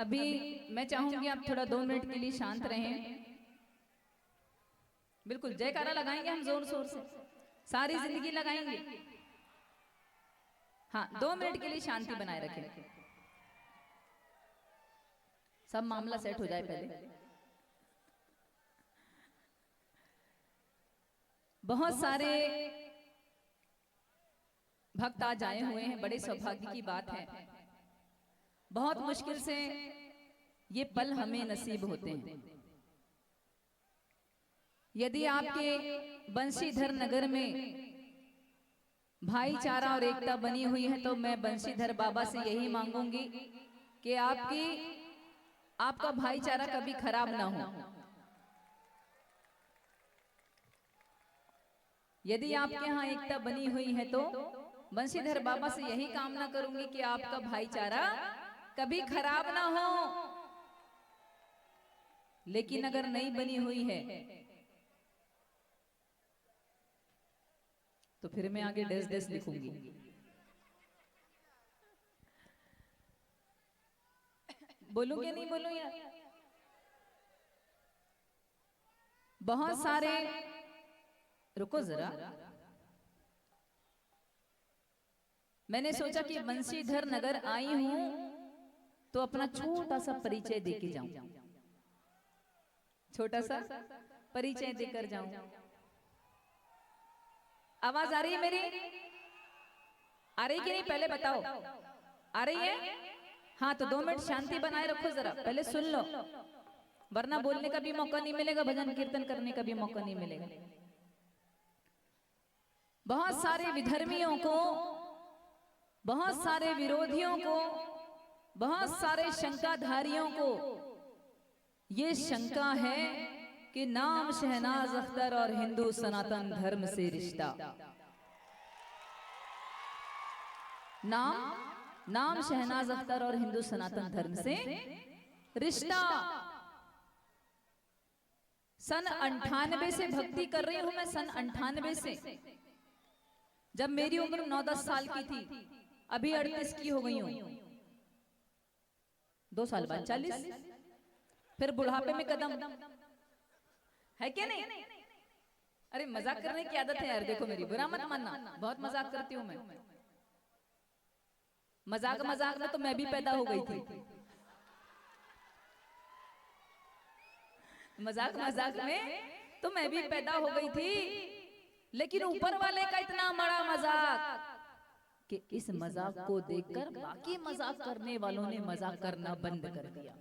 अभी मैं चाहूंगी आप थोड़ा 2 मिनट के लिए शांत रहें। बिल्कुल जयकारा लगाएंगे हम जोर शोर से, सारी जिंदगी लगाएंगे। हाँ, 2 मिनट के लिए शांति बनाए रखें, सब मामला सेट हो जाए पहले। बहुत सारे भक्त आज आए हुए हैं, बड़े सौभाग्य की बात है। बहुत मुश्किल से ये पल हमें नसीब होते हैं। यदि आपके बंशीधर नगर में भाईचारा और एकता बनी हुई है तो मैं बंशीधर बाबा से यही मांगूंगी कि आपका भाईचारा कभी खराब ना हो। यदि आपके यहाँ एकता बनी हुई है तो बंशीधर बाबा से यही कामना करूंगी कि आपका भाईचारा कभी खराब ना हो। लेकिन अगर नहीं बनी हुई है तो फिर मैं आगे डेस डेस लिखूंगी। बोलूं या नहीं बोलूं यार? बहुत सारे, रुको जरा, मैंने सोचा कि बंशीधर नगर आई हूं तो अपना छोटा सा परिचय देके जाऊं, छोटा सा परिचय देकर जाऊं। आवाज आ रही है मेरी? आ रही कि नहीं पहले बताओ, आ रही है? हाँ, तो 2 मिनट शांति बनाए रखो जरा, पहले सुन लो, वरना बोलने का भी मौका नहीं मिलेगा, भजन कीर्तन करने का भी मौका नहीं मिलेगा। बहुत सारे विधर्मियों को, बहुत सारे विरोधियों को, बहुत सारे शंकाधारियों को ये शंका है कि नाम शहनाज अख्तर और हिंदू सनातन धर्म से रिश्ता, नाम शहनाज अख्तर और हिंदू सनातन धर्म से रिश्ता। सन 98 से भक्ति कर रही हूं मैं, सन 98 से, जब मेरी उम्र 9-10 साल की थी, अभी 38 की हो गई हूं, 2 साल बाद 40, फिर बुढ़ापे में कदम है क्या नहीं? अरे मजाक करने की आदत है यार, देखो मेरी, बुरा मत मानना, बहुत मजाक करती हूं मैं। मजाक मजाक में तो मैं भी पैदा हो गई थी, मजाक मजाक में तो मैं भी पैदा हो गई थी, लेकिन ऊपर वाले का इतना बड़ा मजाक कि इस मजाक को देखकर बाकी मजाक करने वालों ने मजाक करना बंद कर दिया।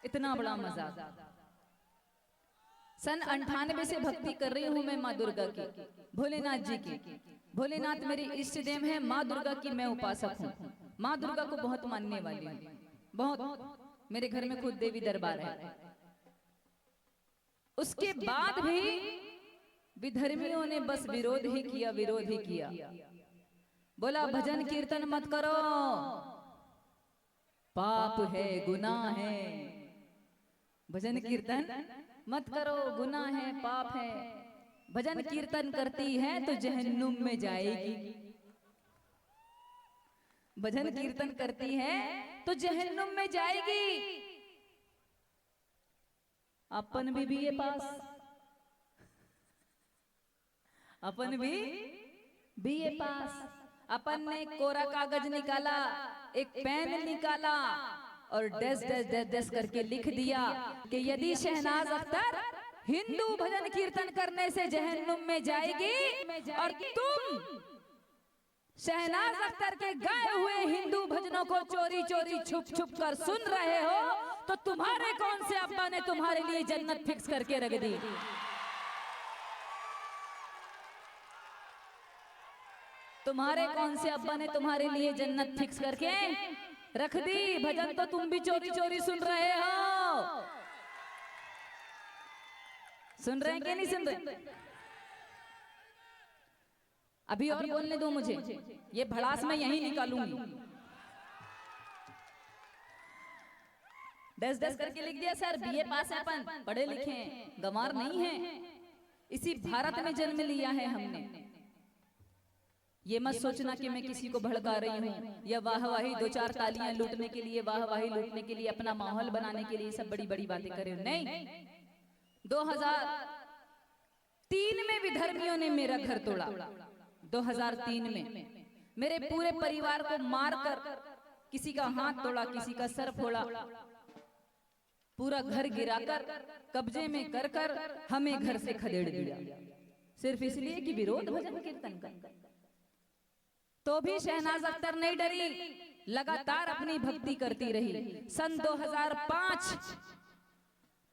इतना बड़ा मजाक। सन 98 से भक्ति कर रही हूं मैं माँ दुर्गा की, भोलेनाथ जी की। भोलेनाथ मेरी इष्ट देव है, माँ दुर्गा की मैं उपासक हूँ, माँ दुर्गा को बहुत मानने वाली हूँ, बहुत। मेरे घर में खुद देवी दरबार है। उसके बाद भी विधर्मियों ने बस विरोध ही किया, विरोध ही किया। बोला भजन कीर्तन मत करो, पाप है, गुनाह है, भजन कीर्तन मत करो, गुनाह है, पाप है, भजन कीर्तन करती है तो जहन्नुम में जाएगी, भजन कीर्तन करती है तो जहन्नुम में जाएगी। अपन भी बीए पास, अपन भी बीए पास, अपन ने कोरा कागज निकाला, एक पेन निकाला और डेस डेस डेस डेस करके लिख दिया कि यदि शहनाज अख्तर हिंदू भजन कीर्तन करने से जहन्नुम में जाएगी और तुम शहनाज अख्तर के गाए हुए हिंदू भजनों को चोरी चोरी छुप छुप कर सुन रहे हो तो तुम्हारे कौन से अब्बा ने तुम्हारे लिए जन्नत फिक्स करके रख दी? तुम्हारे कौन से अब्बा ने तुम्हारे लिए जन्नत फिक्स करके रख दी? भजन तो तुम भी चोरी चोरी सुन रहे हो। सुन रहे हैं कि नहीं सुन रहे? अभी और बोलने दो मुझे, ये भड़ास मैं यहीं निकालूंगी। दस दस करके लिख दिया सर, बीए पास है, अपन पढ़े लिखे हैं, गंवार नहीं है, इसी भारत में जन्म लिया है हमने। ये मत सोचना कि मैं किसी को भड़का रही हूँ या वाहवाही, दो चार तालियां लूटने के लिए, वाहवाही लूटने के लिए, अपना माहौल बनाने के लिए सब बड़ी बड़ी बातें करे। नहीं, 2003 में विधर्मियों ने मेरा घर तोड़ा। 2003 में मेरे पूरे परिवार को मारकर किसी का हाथ तोड़ा, किसी का सर फोड़ा, पूरा घर गिराकर कब्जे में कर कर हमें घर से खदेड़ दिया, सिर्फ इसलिए कि विरोध भजन कीर्तन कर। तो भी शहनाज अख्तर नहीं डरी, लगातार अपनी भक्ति करती रही। सन 2005,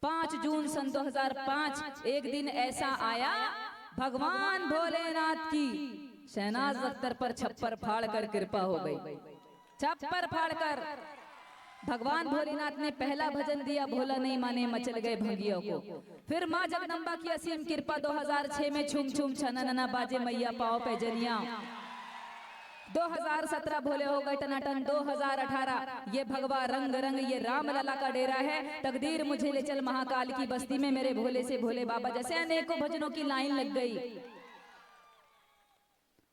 5 जून सन 2005 एक दिन ऐसा आया, भगवान भोलेनाथ की शहनाज अख्तर पर छप्पर फाड़ कर कृपा हो गई। छप्पर फाड़ कर भगवान भोलेनाथ ने पहला भजन दिया, भोला नहीं माने मचल गए भंगियों को। फिर माँ जगदम्बा की असीम कृपा 2006 में छुम छुम छनना बाजे मैया पाओ पे जनिया। 2017 भोले हो गए टनाटन। 2018 ये भगवा रंग रंग ये राम लला का डेरा है। तकदीर मुझे ले चल महाकाल की बस्ती में, मेरे भोले से भोले बाबा जैसे अनेकों भजनों की लाइन लग गई।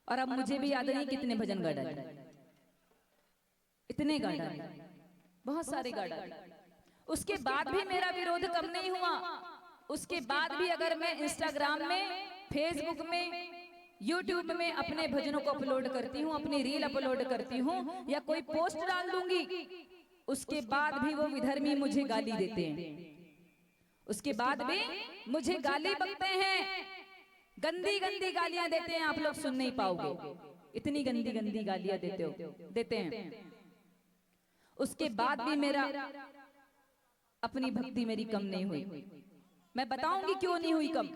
और अब मुझे भी याद नहीं कितने भजन गा डाले, इतने गा डाले, बहुत सारे गा डाले। उसके बाद भी मेरा विरोध कम नहीं हुआ। उसके बाद भी अगर मैं इंस्टाग्राम में, फेसबुक में, यूट्यूब में अपने भजनों को अपलोड करती हूँ, अपनी रील अपलोड करती हूँ या कोई पोस्ट डाल दूंगी, उसके बाद भी वो विधर्मी मुझे गाली देते हैं। उसके बाद भी मुझे गाली बकते हैं, गंदी गंदी गालियां देते हैं। आप लोग सुन नहीं पाओगे, इतनी गंदी गंदी गालियां देते हैं। उसके बाद भी मेरा अपनी भक्ति मेरी कम नहीं हुई। मैं बताऊंगी क्यों नहीं हुई कम।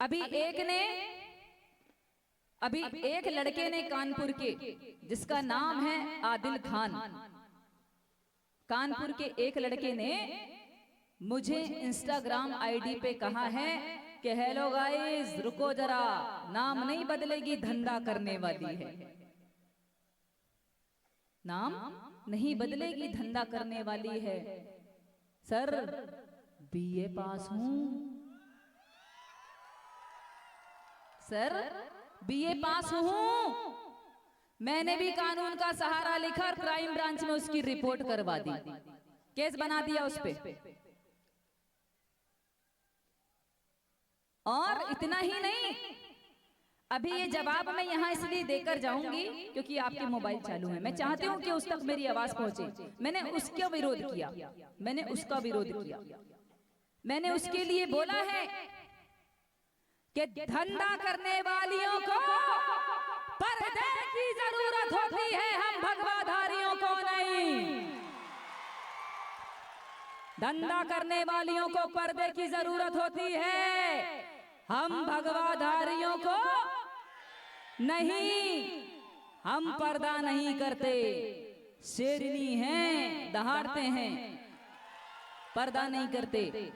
अभी एक लड़के ने कानपुर के, जिसका नाम है आदिल खान, कानपुर के एक लड़के ने मुझे इंस्टाग्राम आईडी पे कहा है कि हेलो गाइस, रुको जरा, नाम नहीं बदलेगी, धंधा करने वाली है। नाम नहीं बदलेगी, धंधा करने वाली है। सर, बीए पास हूं सर, बीए पास हूं। मैंने भी कानून का सहारा लिखा और क्राइम ब्रांच में उसकी रिपोर्ट करवा दी, केस बना दिया उस पे। और इतना ही नहीं, अभी ये जवाब मैं यहाँ इसलिए देकर जाऊंगी क्योंकि आपके मोबाइल चालू है। मैं चाहती हूँ कि उस तक मेरी आवाज पहुंचे। मैंने उसका विरोध किया, मैंने उसका विरोध किया। मैंने उसके लिए बोला है कि धंधा करने वालियों को पर्दे की जरूरत होती है, हम भगवाधारियों को नहीं। धंधा करने वालियों को पर्दे की जरूरत होती है, हम भगवाधारियों को नहीं। हम पर्दा नहीं करते, शेरनी हैं, दहाड़ते हैं, पर्दा नहीं करते।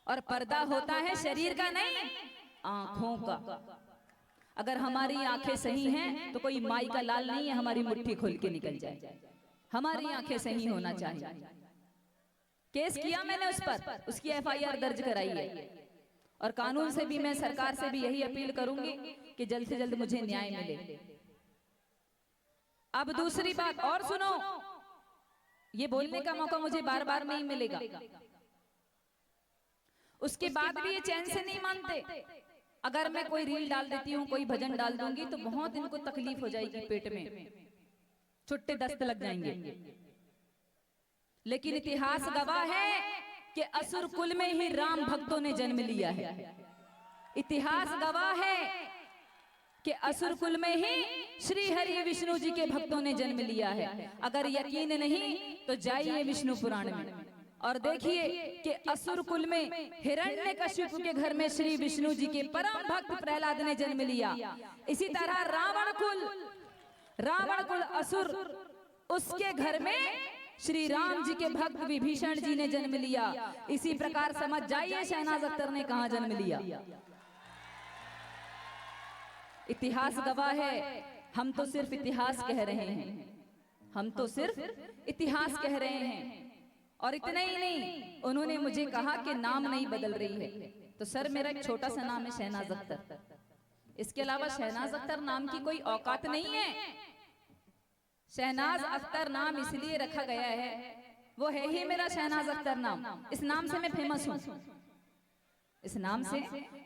और पर्दा होता है शरीर का नहीं, आंखों का। अगर हमारी आंखें सही हैं तो कोई माई का लाल नहीं है हमारी मुट्ठी खोल के निकल जाए। हमारी आंखें सही होना चाहिए। केस किया मैंने उस पर, उसकी एफआईआर दर्ज कराई है। और कानून से भी मैं, सरकार से भी यही अपील करूंगी कि जल्द से जल्द मुझे न्याय मिले। अब दूसरी बात और सुनो, ये बोलने का मौका मुझे बार बार नहीं मिलेगा। उसके बाद भी ये चैन से नहीं मानते। अगर मैं कोई रील डाल देती हूँ, कोई भजन डाल दूंगी तो बहुत इनको तकलीफ हो जाएगी, पेट में छुट्टे दस्त लग जाएंगे। लेकिन इतिहास गवाह है कि असुर कुल में ही राम भक्तों ने जन्म लिया है। इतिहास गवाह है कि असुर कुल में ही श्री हरि विष्णु जी के भक्तों ने जन्म लिया है। अगर यकीन नहीं तो जाइए विष्णु पुराण में और देखिए कि असुर कुल में हिरण्यकशिपु के घर में श्री विष्णु जी के परम भक्त प्रहलाद ने जन्म लिया। इसी तरह रावण कुल असुर, उसके घर में श्री राम जी के भक्त विभीषण जी ने जन्म लिया। इसी प्रकार समझ जाइए शहनाज अख्तर ने कहां जन्म लिया। इतिहास गवाह है। हम तो सिर्फ इतिहास कह रहे हैं, हम तो सिर्फ इतिहास कह रहे हैं। और इतना ही नहीं, उन्होंने मुझे कहा कि नाम नहीं बदल रही है। तो सर, मेरा एक छोटा सा नाम है शहनाज अख्तर। इसके अलावा शहनाज अख्तर नाम की कोई औकात नहीं है। शहनाज अख्तर नाम इसलिए रखा गया है, वो है ही मेरा शहनाज अख्तर नाम। इस नाम से मैं फेमस हूं, इस नाम से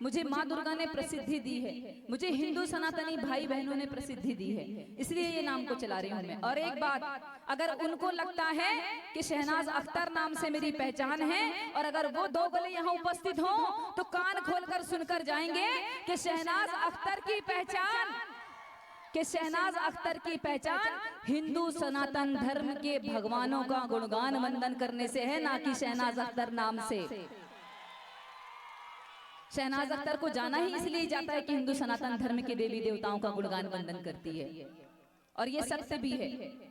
मुझे माँ दुर्गा ने प्रसिद्धि दी है, मुझे हिंदू सनातनी भाई बहनों ने प्रसिद्धि दी है, इसलिए ये नाम को चला रही हूं मैं। और एक बात, अगर उनको लगता है कि शहनाज अख्तर नाम से मेरी पहचान है, और अगर वो दो गले यहाँ उपस्थित हों तो कान खोलकर सुनकर जाएंगे कि शहनाज अख्तर की पहचान, कि शहनाज अख्तर की पहचान हिंदू सनातन धर्म के भगवानों का गुणगान वंदन करने से है, ना कि शहनाज अख्तर नाम से। शहनाज अख्तर को जाना ही इसलिए जाता है कि हिंदू सनातन धर्म के देवी देवताओं का गुणगान वंदन करती है, और ये सत्य भी है,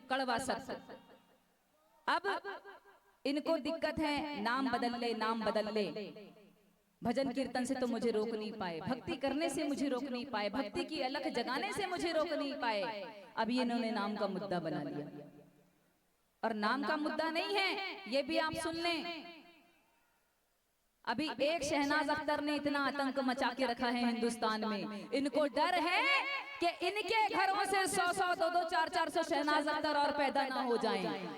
कड़वा सत्य। अब इनको दिक्कत है, नाम बदल ले, नाम बदल ले। भजन कीर्तन से तो मुझे रोक नहीं पाए, भक्ति करने से मुझे रोक नहीं पाए, भक्ति की अलख जगाने से मुझे रोक नहीं पाए। अब ये इन्होंने नाम का मुद्दा बना लिया, और नाम का मुद्दा नहीं है, ये भी आप सुन लें। अभी एक शहनाज अख्तर ने इतना आतंक मचा के रखा है हिंदुस्तान में, इनको डर है कि इनके घरों से 100-100, 200, 400 शहनाज अख्तर और पैदा ना हो जाएं,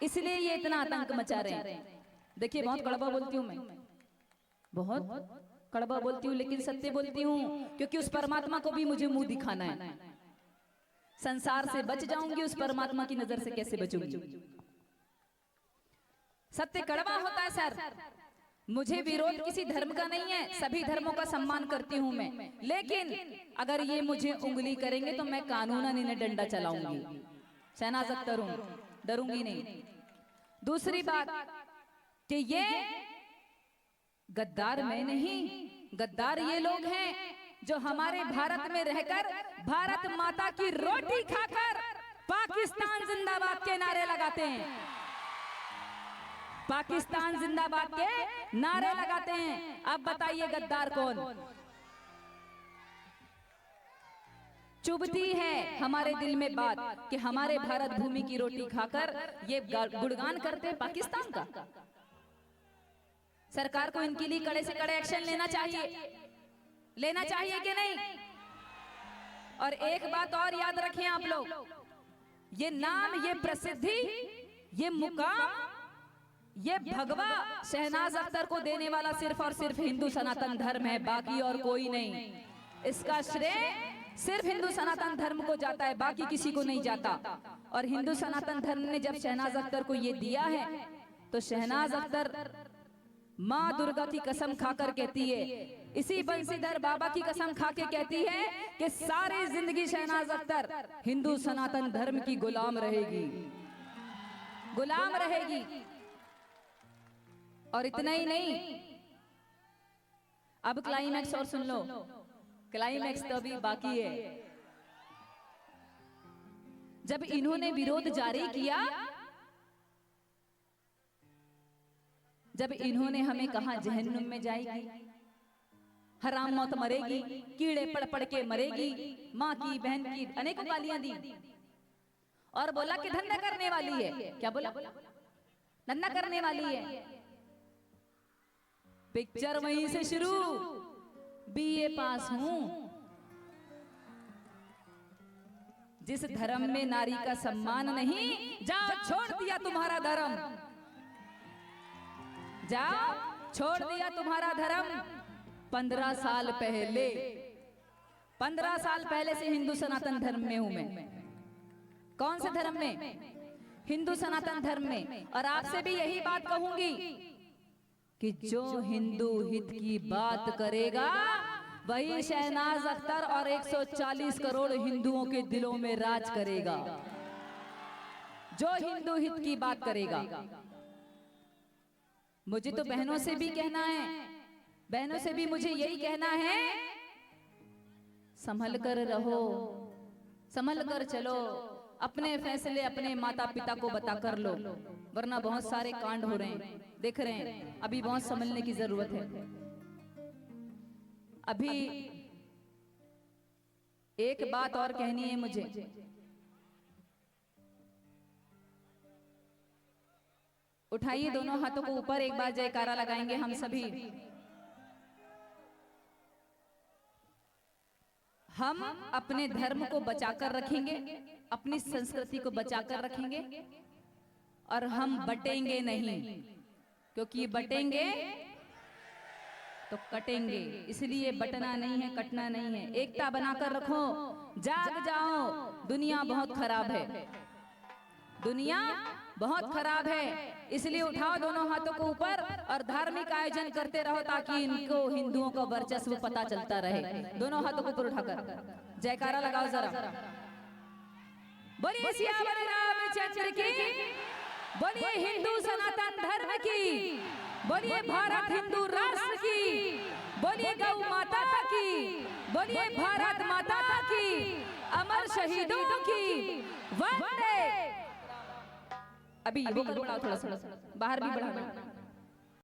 इसलिए ये इतना आतंक मचा रहे हैं। देखिए, बहुत कड़वा बोलती हूँ मैं, बहुत कड़वा बोलती हूँ, लेकिन सत्य बोलती हूँ, क्योंकि उस परमात्मा को भी मुझे मुंह दिखाना है। संसार से बच जाऊंगी, उस परमात्मा की नजर से कैसे बचूंगी? सत्य कड़वा होता है सर। मुझे विरोध किसी धर्म का नहीं है, सभी धर्मों का सम्मान करती हूं मैं, लेकिन अगर ये मुझे उंगली करेंगे तो मैं कानूनन इन्हें डंडा चलाऊंगी। शहनाज अख्तर हूं, डरूंगी नहीं। दूसरी बात कि ये गद्दार मैं नहीं, गद्दार ये लोग हैं जो हमारे भारत में रहकर भारत माता की रोटी खाकर पाकिस्तान जिंदाबाद के नारे लगाते हैं, पाकिस्तान जिंदाबाद के नारे लगाते हैं। अब बताइए गद्दार कौन? चुभती है हमारे दिल में बात कि हमारे भारत भूमि की रोटी खाकर ये गुणगान करते हैं पाकिस्तान का। सरकार को इनके लिए कड़े से कड़े एक्शन लेना चाहिए, लेना चाहिए कि नहीं? और एक बात और याद रखें आप लोग, ये नाम, ये प्रसिद्धि, ये मुकाम, ये भगवा शहनाज अख्तर को देने वाला सिर्फ और सिर्फ हिंदू सनातन धर्म है, बाकी और कोई नहीं। इसका श्रेय सिर्फ हिंदू सनातन धर्म को जाता है, बाकी किसी को नहीं जाता। और हिंदू सनातन धर्म ने जब शहनाज अख्तर को ये दिया है, तो शहनाज अख्तर माँ दुर्गा की कसम खाकर कहती है, इसी बंसीधर बाबा की कसम खा के कहती है कि सारी जिंदगी शहनाज अख्तर हिंदू सनातन धर्म की गुलाम रहेगी, गुलाम रहेगी। और इतना ही नहीं, अब क्लाइमैक्स और सुन लो, क्लाइमैक्स तो अभी बाकी है। जब इन्होंने विरोध जारी किया, जब इन्होंने हमें कहा जहन्नुम में जाएगी, हराम मौत मरेगी, कीड़े पड़ पड़ के मरेगी, माँ की बहन की अनेकों गालियां दी, और बोला कि धंधा करने वाली है। क्या बोला? धंधा करने वाली है। पिक्चर वहीं से शुरू, बीए पास हूं। जिस धर्म में नारी का सम्मान नहीं, जाओ छोड़ दिया तुम्हारा धर्म, जाओ छोड़ दिया तुम्हारा धर्म। 15 साल पहले, 15 साल पहले से हिंदू सनातन धर्म में हूं मैं। कौन से धर्म में? हिंदू सनातन धर्म में। और आपसे भी यही बात कहूंगी कि जो हिंदू हित की बात करेगा वही शहनाज अख्तर और 140 करोड़ हिंदुओं के दिलों में राज करेगा। जो हिंदू हित की बात करेगा। मुझे तो बहनों से भी कहना है, बहनों से भी मुझे यही कहना है, संभल कर रहो, संभल कर चलो, अपने फैसले अपने माता पिता को बता कर लो, वरना बहुत सारे कांड हो रहे हैं, देख रहे हैं। अभी बहुत संभलने की जरूरत है। अभी एक बात और कहनी है मुझे। उठाइए दोनों हाथों को ऊपर, एक बार जयकारा लगाएंगे हम सभी। हम अपने धर्म को बचाकर रखेंगे, अपनी संस्कृति को बचाकर रखेंगे, और हम बटेंगे नहीं, क्योंकि बटेंगे तो कटेंगे। इसलिए बटना नहीं है, कटना नहीं है, एकता बनाकर रखो। जाग जाओ, दुनिया बहुत खराब है, दुनिया बहुत खराब है। इसलिए उठाओ दोनों हाथों को ऊपर और धार्मिक आयोजन करते रहो, ताकि इनको हिंदुओं का वर्चस्व पता चलता रहे। दोनों हाथों को ऊपर उठाकर जयकारा लगाओ जरा। बोलिए सियावर रामचंद्र की, बोलिए हिंदू सनातन धर्म की, बोलिए भारत हिंदू राष्ट्र की, बोलिए गौ माता की, बोलिए भारत माता की, अमर शहीदों की वंदे। अभी वो बढ़ाओ थोड़ा सा, बाहर भी बढ़ाओ।